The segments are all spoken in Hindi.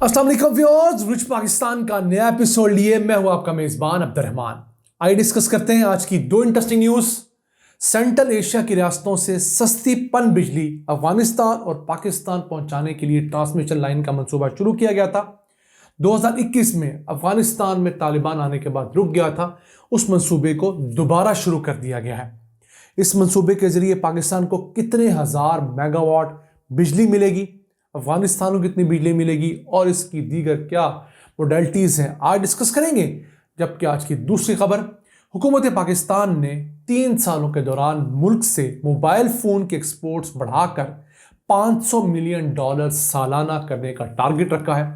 अस्सलाम वालेकुम व्यूअर्स, रिच पाकिस्तान का नया एपिसोड लिए मैं हूं आपका मेजबान अब्दुर्रहमान। आइए डिस्कस करते हैं आज की दो इंटरेस्टिंग न्यूज़। सेंट्रल एशिया की रियासतों से सस्ती पन बिजली अफगानिस्तान और पाकिस्तान पहुंचाने के लिए ट्रांसमिशन लाइन का मंसूबा शुरू किया गया था। 2021 में अफगानिस्तान में तालिबान आने के बाद रुक गया था। उस मंसूबे को दोबारा शुरू कर दिया गया है। इस मंसूबे के जरिए पाकिस्तान को कितने हजार मेगावाट बिजली मिलेगी, अफगानिस्तान को कितनी बिजली मिलेगी और इसकी दीगर क्या मोडेलिटीज़ हैं, आज डिस्कस करेंगे। जबकि आज की दूसरी खबर, हुकूमत पाकिस्तान ने 3 सालों के दौरान मुल्क से मोबाइल फ़ोन के एक्सपोर्ट्स बढ़ाकर $500 मिलियन सालाना करने का टारगेट रखा है।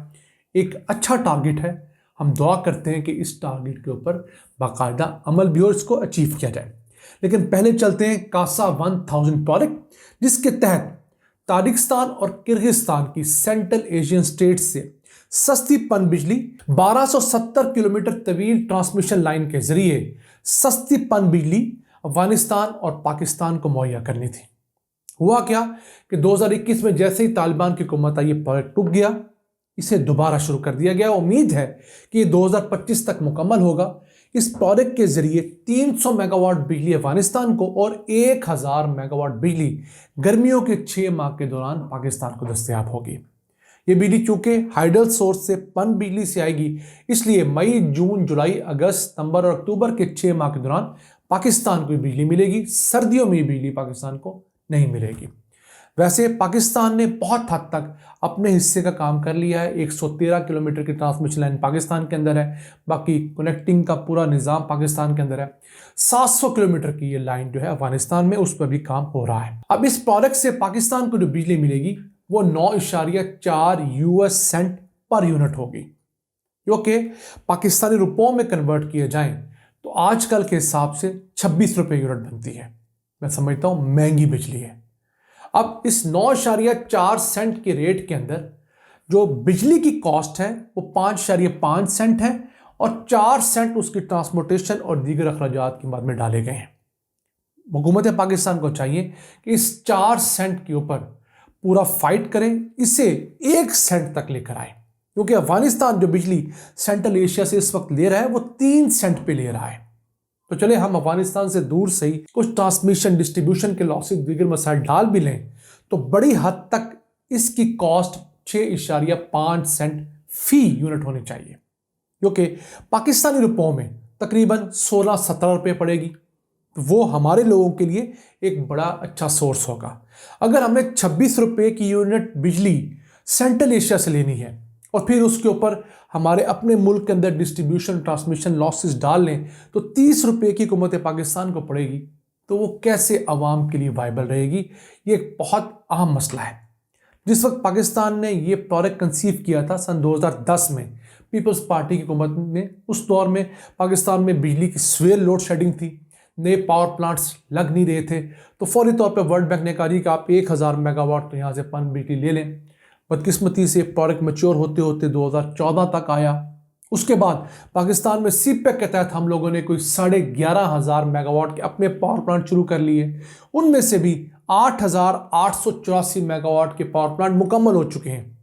एक अच्छा टारगेट है। हम दुआ करते हैं कि इस टारगेट के ऊपर बाकायदा अमल भी हो, इसको अचीव किया जाए। लेकिन पहले चलते हैं कासा 1000 प्रोजेक्ट, जिसके तहत ताजिकिस्तान और किर्गिस्तान की सेंट्रल एशियन स्टेट से सस्ती पन बिजली 1270 किलोमीटर तवील ट्रांसमिशन लाइन के जरिए सस्ती पन बिजली अफगानिस्तान और पाकिस्तान को मुहैया करनी थी। हुआ क्या कि 2021 में जैसे ही तालिबान की हुकूमत आई, ये प्रोजेक्ट रुक गया, इसे दोबारा शुरू कर दिया गया। उम्मीद है कि 2025 तक मुकम्मल होगा। इस प्रोजेक्ट के जरिए 300 मेगावाट बिजली अफगानिस्तान को और 1000 मेगावाट बिजली गर्मियों के 6 माह के दौरान पाकिस्तान को दस्तयाब होगी। ये बिजली चूंकि हाइडल सोर्स से पन बिजली से आएगी, इसलिए मई, जून, जुलाई, अगस्त, सितंबर और अक्टूबर के 6 माह के दौरान पाकिस्तान को बिजली मिलेगी। सर्दियों में बिजली पाकिस्तान को नहीं मिलेगी। वैसे पाकिस्तान ने बहुत हद तक अपने हिस्से का काम कर लिया है। 113 किलोमीटर की ट्रांसमिशन लाइन पाकिस्तान के अंदर है, बाकी कनेक्टिंग का पूरा निज़ाम पाकिस्तान के अंदर है। 700 किलोमीटर की ये लाइन जो है अफगानिस्तान में, उस पर भी काम हो रहा है। अब इस प्रोजेक्ट से पाकिस्तान को जो बिजली मिलेगी वो 9.4 US सेंट पर यूनिट होगी, जो कि पाकिस्तानी रुपयों में कन्वर्ट किए जाएं तो आजकल के हिसाब से 26 रुपये यूनिट बनती है। मैं समझता हूँ महंगी बिजली है। अब इस 9.4 सेंट के रेट के अंदर जो बिजली की कॉस्ट है वो 5.5 सेंट है और 4 सेंट उसकी ट्रांसपोर्टेशन और दीगर अखराजात की मद में डाले गए हैं। हुकूमत पाकिस्तान को चाहिए कि इस 4 सेंट के ऊपर पूरा फाइट करें, इसे 1 सेंट तक लेकर आए, क्योंकि अफगानिस्तान जो बिजली सेंट्रल एशिया से इस वक्त ले रहा है वो 3 सेंट पे ले रहा है। तो चले हम अफगानिस्तान से दूर से ही कुछ ट्रांसमिशन डिस्ट्रीब्यूशन के लॉसेस दीगर मसाइल डाल भी लें तो बड़ी हद तक इसकी कॉस्ट 6.5 सेंट फी यूनिट होनी चाहिए, जो कि पाकिस्तानी रुपयों में तकरीबन 16-17 रुपये पड़ेगी। तो वो हमारे लोगों के लिए एक बड़ा अच्छा सोर्स होगा। अगर हमने 26 रुपये की यूनिट बिजली सेंट्रल एशिया से लेनी है और फिर उसके ऊपर हमारे अपने मुल्क के अंदर डिस्ट्रीब्यूशन ट्रांसमिशन लॉसेस डाल लें तो 30 रुपये की हुकूमत पाकिस्तान को पड़ेगी, तो वो कैसे आवाम के लिए वायबल रहेगी? ये एक बहुत अहम मसला है। जिस वक्त पाकिस्तान ने ये प्रोजेक्ट कंसीव किया था सन 2010 में, पीपल्स पार्टी की हुकूमत ने, उस दौर में पाकिस्तान में बिजली की स्वेल लोड शेडिंग थी, नए पावर प्लांट्स लग नहीं रहे थे। तो फौरी तौर पर वर्ल्ड बैंक ने कहा कि आप 1000 मेगावाट तो यहाँ से पन बिजली ले लें। बदकिस्मती से प्रोजेक्ट मैच्योर होते होते 2014 तक आया। उसके बाद पाकिस्तान में सीपेक के तहत हम लोगों ने कोई 11,500 मेगावाट के अपने पावर प्लांट शुरू कर लिए। उनमें से भी 8,884 मेगावाट के पावर प्लांट मुकम्मल हो चुके हैं।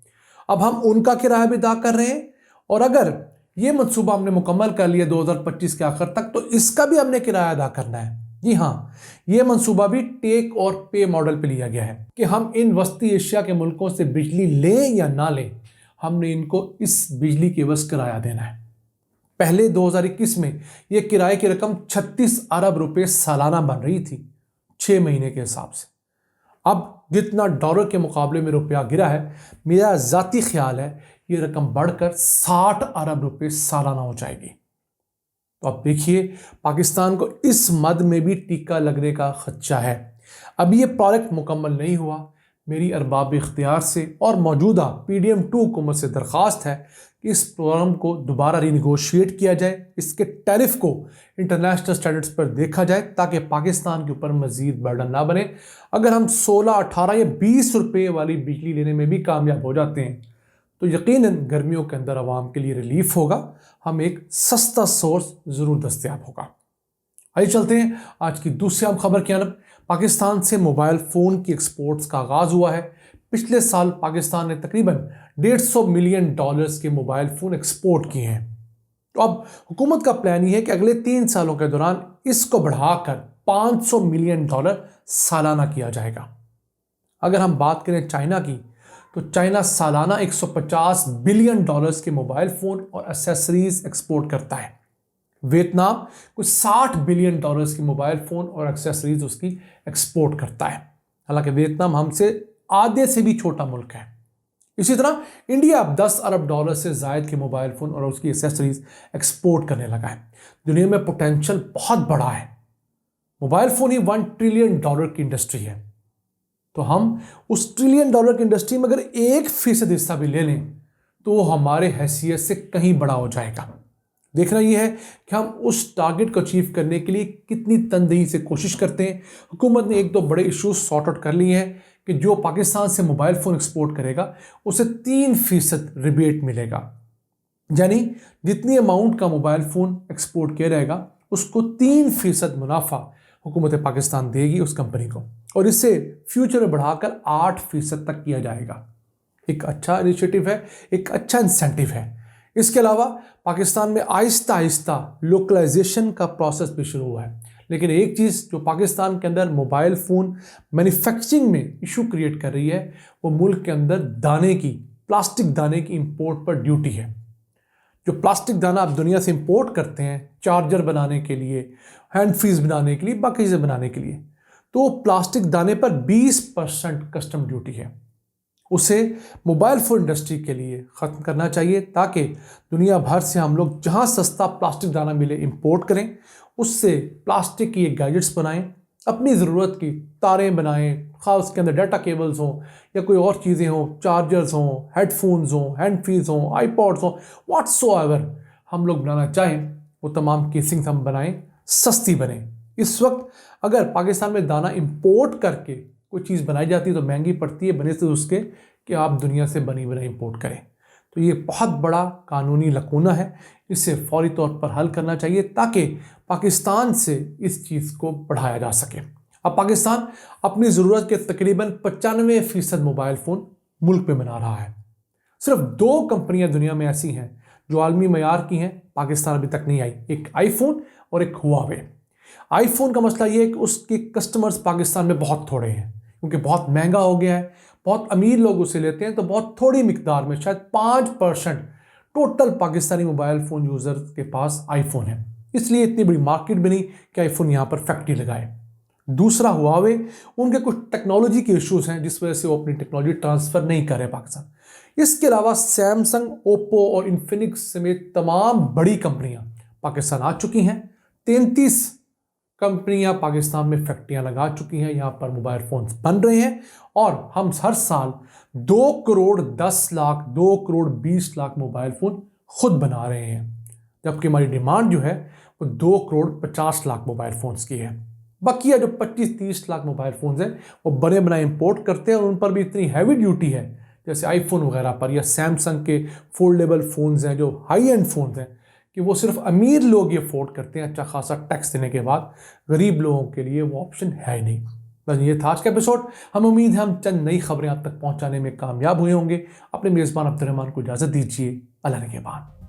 अब हम उनका किराया भी अदा कर रहे हैं, और अगर ये मंसूबा हमने मुकम्मल कर लिया 2025 के आखिर तक, तो इसका भी हमने किराया अदा करना है। जी हाँ, ये मंसूबा भी टेक और पे मॉडल पे लिया गया है कि हम इन वस्ती एशिया के मुल्कों से बिजली लें या ना लें, हमने इनको इस बिजली के एवज किराया देना है। पहले 2021 में ये किराए की रकम 36 अरब रुपए सालाना बन रही थी 6 महीने के हिसाब से। अब जितना डॉलर के मुकाबले में रुपया गिरा है, मेरा ज़ाती ख्याल है ये रकम बढ़कर 60 अरब रुपए सालाना हो जाएगी। तो अब देखिए, पाकिस्तान को इस मद में भी टीका लगने का खदशा है। अब ये प्रोजेक्ट मुकम्मल नहीं हुआ। मेरी अरबाब इख्तियार से और मौजूदा PDM2 हुकूमत से दरख्वास्त है कि इस प्रोग्राम को दोबारा रीनिगोशिएट किया जाए, इसके टैरिफ को इंटरनेशनल स्टैंडर्ड्स पर देखा जाए ताकि पाकिस्तान के ऊपर मज़ीद बर्डन ना बने। अगर हम 16, 18 या 20 रुपये वाली बिजली लेने में भी कामयाब हो जाते हैं तो यकीनन गर्मियों के अंदर आवाम के लिए रिलीफ होगा, हम एक सस्ता सोर्स ज़रूर दस्तयाब होगा। आइए चलते हैं आज की दूसरी अहम खबर की जानब। पाकिस्तान से मोबाइल फ़ोन की एक्सपोर्ट्स का आगाज़ हुआ है। पिछले साल पाकिस्तान ने तकरीबन $150 मिलियन के मोबाइल फ़ोन एक्सपोर्ट किए हैं। तो अब हुकूमत का प्लान ये है कि अगले 3 सालों के दौरान इसको बढ़ाकर $500 मिलियन सालाना किया जाएगा। अगर हम बात करें चाइना की, तो चाइना सालाना $150 बिलियन के मोबाइल फ़ोन और एसेसरीज एक्सपोर्ट करता है। वियतनाम कुछ $60 बिलियन की मोबाइल फ़ोन और एक्सेसरीज उसकी एक्सपोर्ट करता है। हालांकि वियतनाम हमसे आधे से भी छोटा मुल्क है। इसी तरह इंडिया अब $10 अरब से ज़ायद के मोबाइल फ़ोन और उसकी एक्सेसरीज एक्सपोर्ट करने लगा है। दुनिया में पोटेंशियल बहुत बड़ा है। मोबाइल फ़ोन ही $1 ट्रिलियन की इंडस्ट्री है। तो हम उस $1 ट्रिलियन की इंडस्ट्री में अगर 1% हिस्सा भी ले लें तो वो हमारे हैसियत से कहीं बड़ा हो जाएगा। देखना यह है कि हम उस टारगेट को अचीव करने के लिए कितनी तनदेही से कोशिश करते हैं। हुकूमत ने 1-2 बड़े इश्यूज सॉर्ट आउट कर लिए हैं कि जो पाकिस्तान से मोबाइल फ़ोन एक्सपोर्ट करेगा उसे 3% रिबेट मिलेगा, यानी जितनी अमाउंट का मोबाइल फ़ोन एक्सपोर्ट किया जाएगा उसको 3% मुनाफा हुकूमत पाकिस्तान देगी उस कंपनी को, और इससे फ्यूचर में बढ़ाकर 8% तक किया जाएगा। एक अच्छा इनिशिएटिव है, एक अच्छा इंसेंटिव है। इसके अलावा पाकिस्तान में आहिस्ता आहिस्ता लोकलाइजेशन का प्रोसेस भी शुरू हुआ है। लेकिन एक चीज़ जो पाकिस्तान के अंदर मोबाइल फ़ोन मैन्युफैक्चरिंग में इशू क्रिएट कर रही है वो मुल्क के अंदर प्लास्टिक दाने की इंपोर्ट पर ड्यूटी है। जो प्लास्टिक दाना आप दुनिया से इंपोर्ट करते हैं चार्जर बनाने के लिए, हैंड फ्रीज बनाने के लिए, बाकी चीज़ें बनाने के लिए, तो प्लास्टिक दाने पर 20% कस्टम ड्यूटी है। उसे मोबाइल फ़ोन इंडस्ट्री के लिए ख़त्म करना चाहिए ताकि दुनिया भर से हम लोग जहाँ सस्ता प्लास्टिक दाना मिले इंपोर्ट करें, उससे प्लास्टिक की गैजेट्स बनाएं, अपनी ज़रूरत की तारें बनाएं, ख़ास उसके अंदर डाटा केबल्स हों या कोई और चीज़ें हों, चार्जर्स हों, हेडफोन्स हों, हैंड फ्रीज हों, आईपॉड्स हों, व्हाट्सोएवर हम लोग बनाना चाहें वो तमाम केसिंग्स हम बनाएं, सस्ती बने। इस वक्त अगर पाकिस्तान में दाना इंपोर्ट करके कोई चीज़ बनाई जाती है तो महंगी पड़ती है बने से उसके कि आप दुनिया से बनी बनाई इंपोर्ट करें। तो ये बहुत बड़ा कानूनी लकूना है, इसे फौरी तौर पर हल करना चाहिए ताकि पाकिस्तान से इस चीज़ को बढ़ाया जा सके। अब पाकिस्तान अपनी ज़रूरत के तकरीबन 95% मोबाइल फ़ोन मुल्क में बना रहा है। सिर्फ 2 कंपनियां दुनिया में ऐसी हैं जो आलमी मयार की हैं, पाकिस्तान अभी तक नहीं आई, एक आईफोन और एक हुआवे। आईफोन का मसला ये है कि उसके कस्टमर्स पाकिस्तान में बहुत थोड़े हैं क्योंकि बहुत महंगा हो गया है, बहुत अमीर लोग उसे लेते हैं, तो बहुत थोड़ी मिकदार में शायद 5% total Pakistani mobile phone user के पास आईफोन है, इसलिए इतनी बड़ी मार्केट बनी कि आईफोन यहाँ पर फैक्ट्री लगाए। दूसरा हुआवे, उनके कुछ टेक्नोलॉजी के इश्यूज़ हैं जिस वजह से वो अपनी टेक्नोलॉजी ट्रांसफ़र नहीं कर रहे पाकिस्तान। इसके अलावा सैमसंग, ओप्पो और इन्फिनिक्स समेत तमाम बड़ी कंपनियां पाकिस्तान आ चुकी हैं। 33 कंपनियां पाकिस्तान में फैक्ट्रियां लगा चुकी हैं, यहाँ पर मोबाइल फ़ोन्स बन रहे हैं और हम हर साल 2 करोड़ 10 लाख 2 करोड़ 20 लाख मोबाइल फ़ोन खुद बना रहे हैं, जबकि हमारी डिमांड जो है वो 2 करोड़ 50 लाख मोबाइल फ़ोन्स की है। बाकी जो 25-30 लाख मोबाइल फ़ोन्स हैं वो बने बनाए इंपोर्ट करते हैं और उन पर भी इतनी हैवी ड्यूटी है जैसे आईफोन वगैरह पर, या सैमसंग के फोल्डेबल फ़ोन्स हैं जो हाई एंड फ़ोन्स हैं कि वो सिर्फ अमीर लोग ये अफोर्ड करते हैं अच्छा खासा टैक्स देने के बाद, गरीब लोगों के लिए वो ऑप्शन है ही नहीं। बस ये था आज का एपिसोड। हम उम्मीद है हम चंद नई खबरें आप तक पहुंचाने में कामयाब हुए होंगे। अपने मेज़बान अब्दुर्रहमान को इजाज़त दीजिए। अल्लाह के बाद।